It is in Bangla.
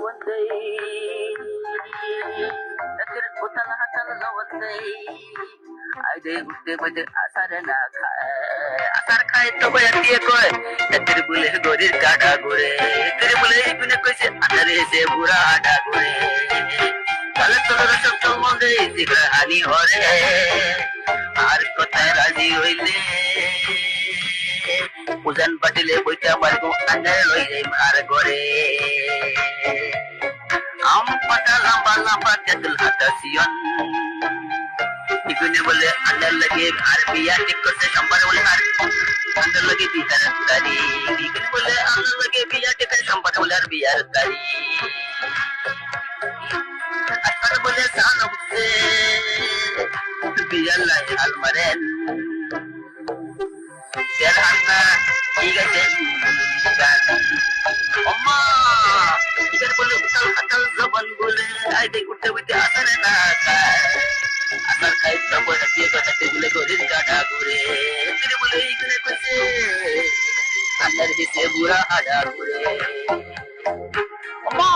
وندي لكن وطن حتى لوندي আইদে উঠতে বইতে আসার না খায় আসার খায় তো বইতে কয় এদের বলে গরির কাটা ঘুরে এদের বলে ইবনে কইছে আনারে সে বুড়া আটা ঘুরে কালে তোর সব মন্দে জিগরা হানি হরে আর কথায় রাজি হইলে উজান পাটিলে বইটা মারবো আনারে লই যাই মার ঘরে আম পাটা লম্বা লম্বা তেতুল হাতাসিয়ন इतने बोले अंदर लगे आरबिया टिक्को से संबर बोले अंदर लगे बिहार तारी इतने बोले अंदर लगे बिया टिक्को से संबर बोले बिहार तारी अतर बोले सानो से बिया लाई अलमरेन तेराना इगते अम्मा इतने बोले उतल अतल जबन बोले आई देख उठते उठते असर ना আসার খাই তব হাতিয়ে কথাতে বলে গরির কাটা ঘুরে ফিরে বলে এইখানে কইছে আন্দার হিসে বুড়া আডা ঘুরে ওমা